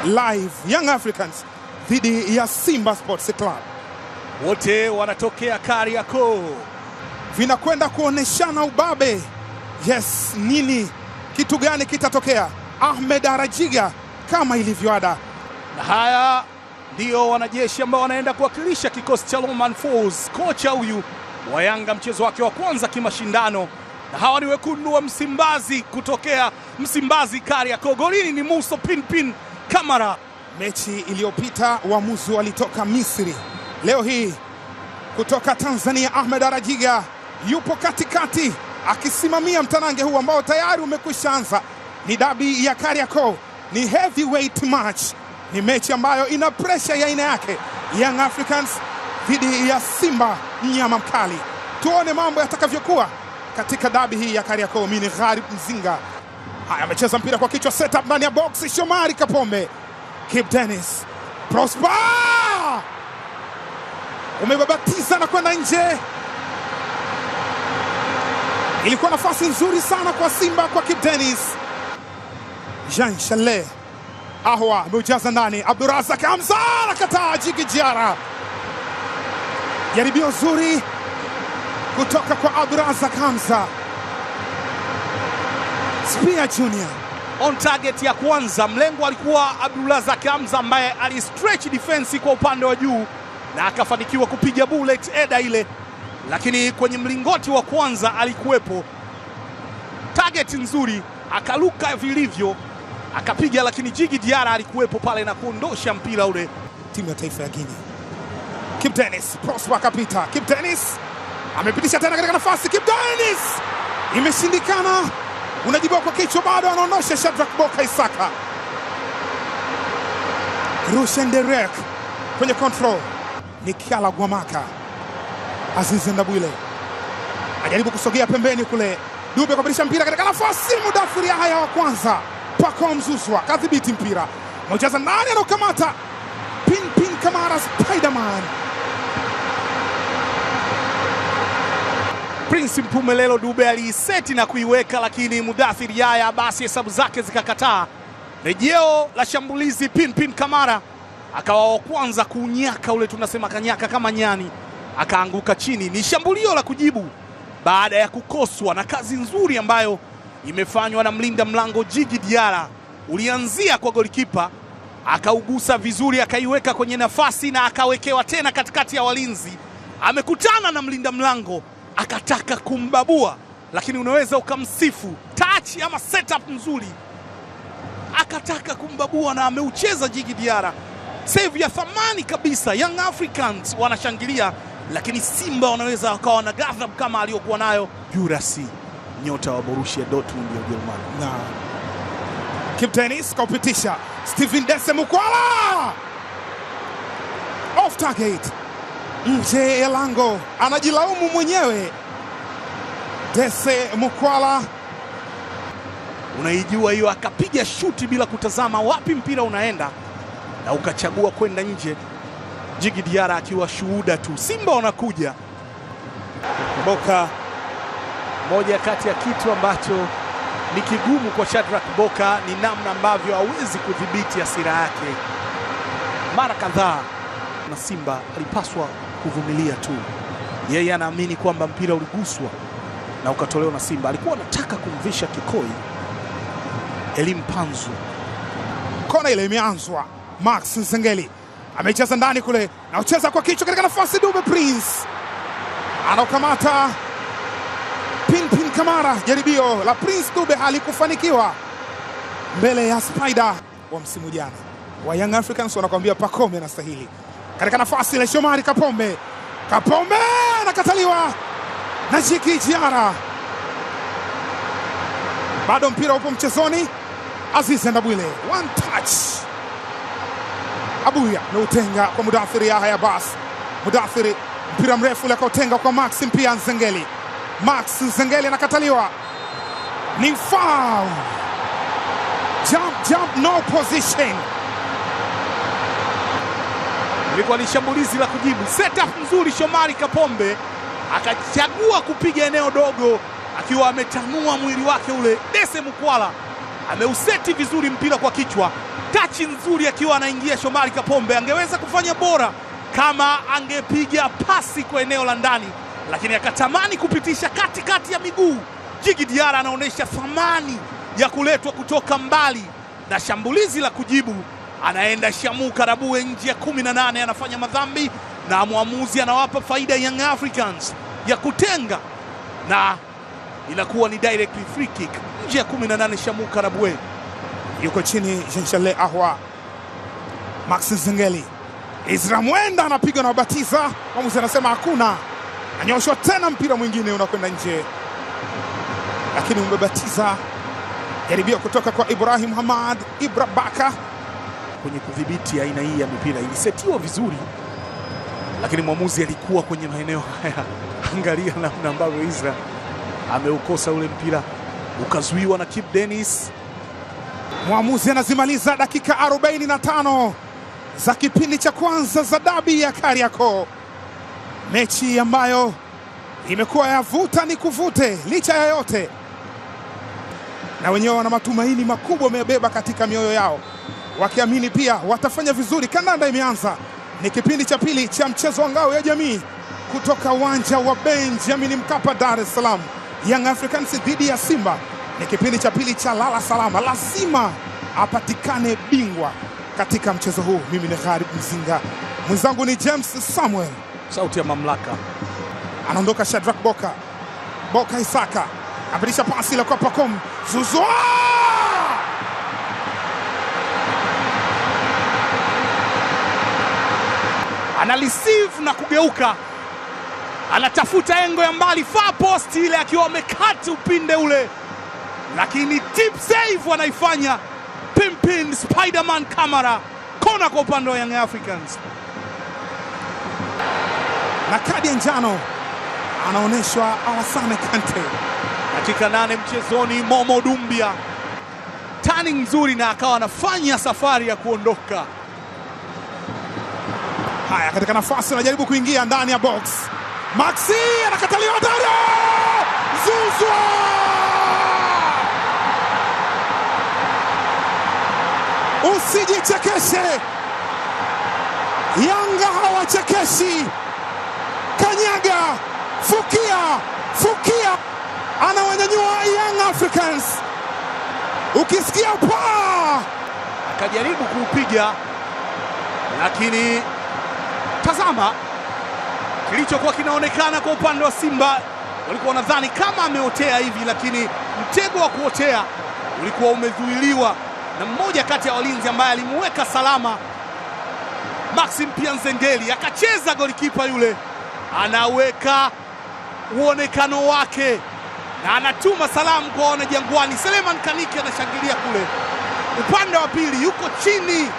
live Young Africans dhidi ya Simba Sports Club. Wote wanatokea Kariakoo. Vinakwenda kuoneshana ubabe. Yes, nini? Kitu gani kitatokea? Ahmed Arajiga kama ilivyoada. Na haya ndio wanajeshi ambao wanaenda kuwakilisha kikosi cha Romain Folz. Kocha huyu wa Yanga mchezo wake wa kwanza kimashindano. Na hawa ni wekundu wa Msimbazi kutokea Msimbazi Kariakoo. Golini ni Musa Pinpin Kamara. Mechi iliyopita waamuzi walitoka Misri. Leo hii kutoka Tanzania Ahmed Arajiga yupo katikati akisimamia mtanange huu ambao tayari umekwisha anza. Ni dabi ya Kariakoo, ni heavyweight match. Ni mechi ambayo ina pressure ya aina yake. Young Africans dhidi ya Simba mnyama mkali. Tuone mambo yatakavyokuwa katika dabi hii ya Kariakoo. Mimi ni Gharib Mzinga. Haya, amecheza mpira kwa kichwa, setup ndani ya box. Shomari Kapombe, Kibu Denis, Prosper umebabatiza na kwenda nje. Ilikuwa nafasi nzuri sana kwa Simba, kwa Kibu Denis. Jean Chalet Ahwa ameujaza ndani. Abdurazak Hamza anakataa. Djigui Diarra, jaribio zuri kutoka kwa Abdurazak Hamza. Spear Junior on target ya kwanza. Mlengo alikuwa Abdurazak Hamza ambaye alistretch defense kwa upande wa juu na akafanikiwa kupiga bullet eda ile, lakini kwenye mlingoti wa kwanza alikuwepo. Target nzuri, akaluka vilivyo akapiga, lakini Djigui Diarra alikuwepo pale na kuondosha mpira ule. Timu ya taifa ya Guinea. Kibu Denis, Prosper kapita. Kibu Denis amepitisha tena katika nafasi. Kibu Denis imeshindikana. Unajibiwa kwa kichwa, bado anaondosha Shadrack Boka Isaka. Rushen Derek kwenye control. Ni Kiala Gwamaka. Azizi Ndabwile ajaribu kusogea pembeni kule. Dube kubadilisha mpira katika nafasi. Mudathiri Yahya wa kwanza. Pako Mzuzwa kadhibiti mpira. Maujaza ndani, anakamata. Pinpin Kamara, Spiderman. Prince Mpumelelo Dube aliiseti na kuiweka, lakini Mudathiri Yahya basi hesabu zake zikakataa. Rejeo la shambulizi, Pinpin Kamara akawa wa kwanza kunyaka ule, tunasema kanyaka kama nyani, akaanguka chini. Ni shambulio la kujibu baada ya kukoswa, na kazi nzuri ambayo imefanywa na mlinda mlango Djigui Diarra. Ulianzia kwa golikipa, akaugusa vizuri, akaiweka kwenye nafasi na akawekewa tena katikati ya walinzi. Amekutana na mlinda mlango, akataka kumbabua, lakini unaweza ukamsifu touch ama setup nzuri. Akataka kumbabua na ameucheza Djigui Diarra. Save ya thamani kabisa. Young Africans wanashangilia, lakini Simba wanaweza wakawa na ghadhabu kama aliyokuwa nayo Jurasi, nyota wa Borussia Dortmund ya Ujerumani. Na Kibu Denis kaupitisha. Steven Dese Mukwala off target, nje ya lango, anajilaumu mwenyewe. Dese Mukwala, unaijua hiyo, akapiga shuti bila kutazama wapi mpira unaenda na ukachagua kwenda nje. Djigui Diarra akiwa shuhuda tu. Simba wanakuja. Boka, moja kati ya kitu ambacho ni kigumu kwa Shadrack Boka ni namna ambavyo hawezi kudhibiti hasira yake. Mara kadhaa na Simba alipaswa kuvumilia tu. Yeye anaamini kwamba mpira uliguswa na ukatolewa na Simba. Alikuwa anataka kumvisha kikoi Elim Panzu. Kona ile imeanzwa. Max Nzengeli amecheza ndani kule na ucheza kwa kichwa katika nafasi. Dube Prince anakamata. Pinpin Kamara, jaribio la Prince Dube halikufanikiwa mbele ya Spider wa msimu jana wa Young Africans. Wanakuambia Pacome anastahili. Katika nafasi ile Shomari Kapombe. Kapombe anakataliwa na Djigui Diarra. Bado mpira upo mchezoni. Azizi Ndabwile, one touch. Abuya na utenga kwa Mudathiri Yahya. Bas Mudathiri, mpira mrefu ule akautenga kwa Max Mpia Nzengeli. Max Nzengeli anakataliwa, ni foul. Jump, no position. Ilikuwa ni shambulizi la kujibu. Setup nzuri, Shomari Kapombe akachagua kupiga eneo dogo akiwa ametanua mwili wake ule. Dese Mukwala ameuseti vizuri mpira kwa kichwa. tachi nzuri akiwa anaingia Shomari Kapombe. Angeweza kufanya bora kama angepiga pasi kwa eneo la ndani, lakini akatamani kupitisha katikati ya miguu. Djigui Diarra anaonyesha thamani ya kuletwa kutoka mbali, na shambulizi la kujibu anaenda Shamu Karabue nje ya 18, anafanya madhambi na mwamuzi anawapa faida Young Africans ya kutenga, na inakuwa ni direct free kick nje ya 18. Shamu Karabue yuko chini. Jean-Charles Ahoua, Max Zengeli, Ezra Mwenda anapiga na Batiza. Mwamuzi anasema hakuna, anyoshwa tena, mpira mwingine unakwenda nje, lakini umebatiza. Jaribio kutoka kwa Ibrahim Hamad Ibra Baka kwenye kudhibiti aina hii ya mipira, ilisetiwa vizuri, lakini mwamuzi alikuwa kwenye maeneo haya. Angalia namna ambavyo Ezra ameukosa ule mpira, ukazuiwa na Kip Dennis. Mwamuzi anazimaliza dakika 45 za kipindi cha kwanza za dabi ya Kariakoo, mechi ambayo imekuwa ya vuta ni kuvute. Licha ya yote, na wenyewe wana matumaini makubwa wamebeba katika mioyo yao, wakiamini pia watafanya vizuri. Kandanda imeanza, ni kipindi cha pili cha mchezo wa ngao ya jamii kutoka uwanja wa Benjamin Mkapa, Dar es Salaam. Young Africans dhidi ya Simba, ni kipindi cha pili cha lala salama. Lazima apatikane bingwa katika mchezo huu. Mimi ni Gharib Mzinga, mwenzangu ni James Samuel, sauti ya mamlaka. Anaondoka Shadrack Boka Isaka, apitisha pasi la kwa Pacome Zouzoua, ana receive na kugeuka, anatafuta engo ya mbali, far post ile, akiwa amekata upinde ule, lakini tip save wanaifanya Pimpin Spiderman Kamara. Kona kwa upande wa Young Africans, na kadi ya njano anaonyeshwa Alassane Kante. Dakika 8 mchezoni, Momo Dumbia turning nzuri, na akawa anafanya safari ya kuondoka. Haya, katika nafasi anajaribu kuingia ndani ya box, Maxi anakataliwa. Dario Zouzoua, usijichekeshe, Yanga hawachekeshi. Kanyaga, fukia, anawanyanyua Young Africans. Ukisikia paa, akajaribu kuupiga, lakini tazama kilichokuwa kinaonekana kwa upande wa Simba. Walikuwa wanadhani kama ameotea hivi, lakini mtego wa kuotea ulikuwa umezuiliwa na mmoja kati ya walinzi ambaye alimuweka salama, Maxim Pianzengeli. Akacheza golikipa yule, anaweka uonekano wake na anatuma salamu kwa wana Jangwani. Seleman Kaniki anashangilia kule upande wa pili, yuko chini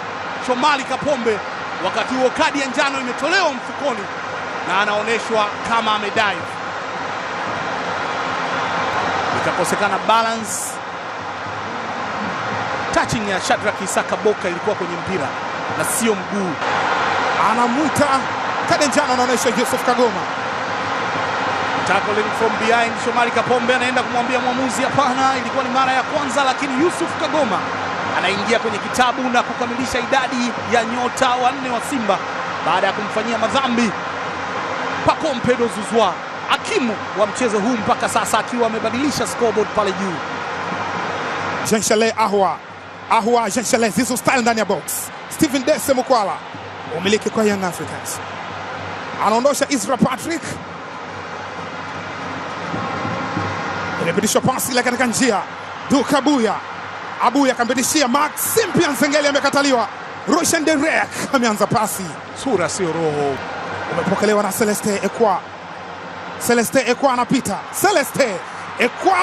Shomari Kapombe. Wakati huo kadi ya njano imetolewa mfukoni na anaonyeshwa kama amedive, ikakosekana balance. Touching ya Shadrack Isaka Boka ilikuwa kwenye mpira na sio mguu. Anamuita kadi ya njano, anaonyesha Yusuf Kagoma. Tackling from behind, Shomari Kapombe anaenda kumwambia mwamuzi hapana, ilikuwa ni mara ya kwanza, lakini Yusuf Kagoma anaingia kwenye kitabu na kukamilisha idadi ya nyota 4 wa Simba baada ya kumfanyia madhambi Pacome Zouzoua, hakimu wa mchezo huu mpaka sasa, akiwa amebadilisha scoreboard pale juu. Jean-Charles Ahoua, Jean-Charles Zizou style ndani ya box. Stephen Dese Mukwala, umiliki kwa Young Africans. Anaondosha Isra Patrick, imepitishwa pasi la katika njia. Duka Abuya akampitishia Maxim Pianzengeli, amekataliwa. Roshan Derek ameanza pasi, sura sio roho, umepokelewa na Celeste Ekwa. Celeste Ekwa anapita, Celeste Ekwa,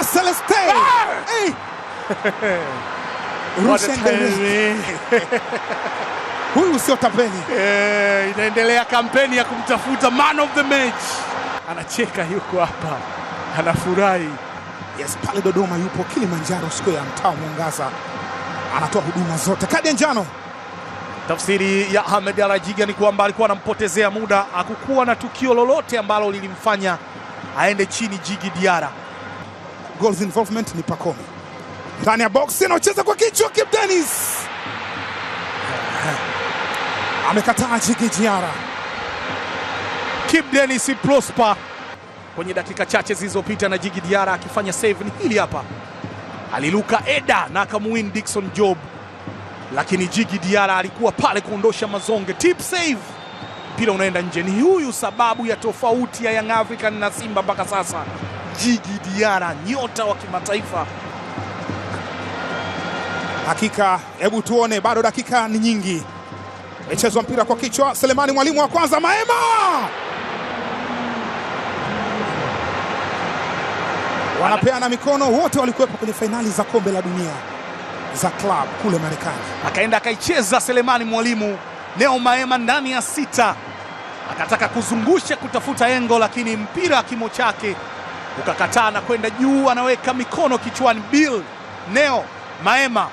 hey! Roshan Derek huyu sio tapeli. Inaendelea kampeni ya kumtafuta man of the match. Anacheka, yuko hapa, anafurahi. Yes, pale Dodoma yupo Kilimanjaro Square, mtaa Mwangaza, anatoa huduma zote. Kadi ya njano. Tafsiri ya Ahmed Arajiga ni kwamba alikuwa anampotezea muda, hakukuwa na tukio lolote ambalo lilimfanya aende chini Djigui Diarra. Goals involvement ni Pacome ndani ya box, anacheza kwa kichwa. Kip Dennis amekataa Djigui Diarra. Kibu Denis Prosper kwenye dakika chache zilizopita na Djigui Diarra akifanya save. Ni hili hapa, aliluka Eda na akamuwin Dickson Job, lakini Djigui Diarra alikuwa pale kuondosha mazonge. Tip save, mpira unaenda nje. Ni huyu sababu ya tofauti ya Young African na Simba mpaka sasa. Djigui Diarra, nyota wa kimataifa. Hakika, hebu tuone, bado dakika ni nyingi. Mechezwa mpira kwa kichwa, Selemani Mwalimu wa kwanza, Maema! Wanapeana mikono, wote walikuwepo kwenye fainali za kombe la dunia za club kule Marekani. Akaenda akaicheza Selemani Mwalimu, Neo Maema ndani ya 6. Akataka kuzungusha kutafuta engo, lakini mpira kimo chake ukakataa na kwenda juu, anaweka mikono kichwani. Bill Neo Maema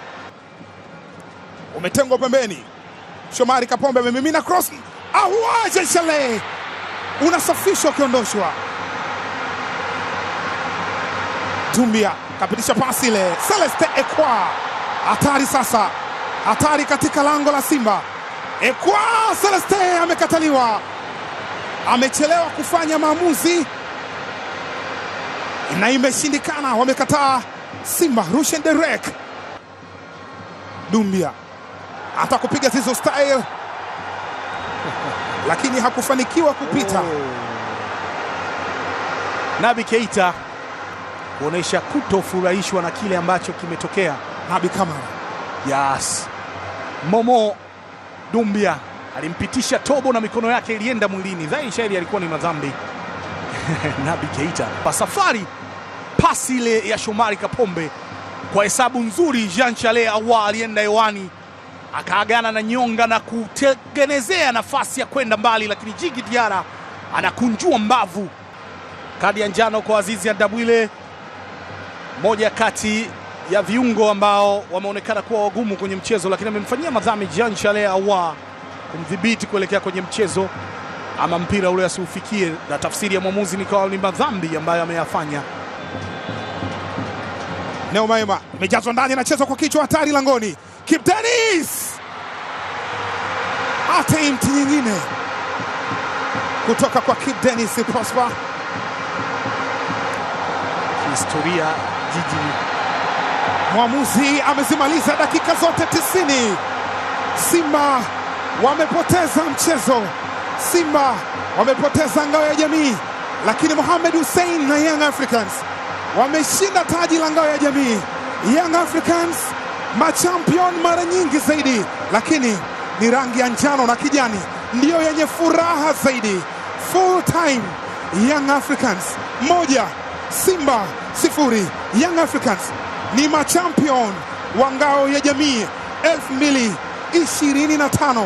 umetengwa pembeni. Shomari Kapombe amemimina cross. Ahuaje Shale, unasafishwa ukiondoshwa. Dumbia kapitisha pasi ile. Celeste Ekwa, hatari sasa, hatari katika lango la Simba. Ekwa, Celeste amekataliwa, amechelewa kufanya maamuzi na imeshindikana, wamekataa Simba. Rushen Derek, Dumbia hata kupiga Zizo style lakini hakufanikiwa kupita. Nabi Keita kuonesha kutofurahishwa na kile ambacho kimetokea. Nabi Kamara, yes. Momo Dumbia alimpitisha Tobo na mikono yake ilienda mwilini. Dhahiri shairi alikuwa ni madhambi. Nabi Keita pa safari, pasi ile ya Shomari Kapombe kwa hesabu nzuri. Jean Charles Ahoua alienda hewani akaagana na nyonga na kutengenezea nafasi ya kwenda mbali, lakini Djigui Diarra anakunjua mbavu. Kadi ya njano kwa Azizi Ndabwile, moja kati ya viungo ambao wameonekana kuwa wagumu kwenye mchezo, lakini amemfanyia madhambi Jean Charles Ahoua kumdhibiti kuelekea kwenye mchezo, ama mpira ule asiufikie, na tafsiri ya mwamuzi ni kwa ni madhambi ambayo ameyafanya. Neo Maema imejazwa ndani, anachezwa kwa kichwa, hatari langoni. Kibu Denis, attempt nyingine kutoka kwa Kibu Denis Prosper. Historia jiji. Mwamuzi amezimaliza dakika zote 90. Simba wamepoteza mchezo, Simba wamepoteza ngao ya jamii, lakini Mohamed Hussein na Young Africans wameshinda taji la ngao ya jamii. Young Africans machampion mara nyingi zaidi, lakini ni rangi ya njano na kijani ndiyo yenye furaha zaidi. Full time Young Africans 1, Simba 0. Young Africans ni machampion wa ngao ya jamii 2025.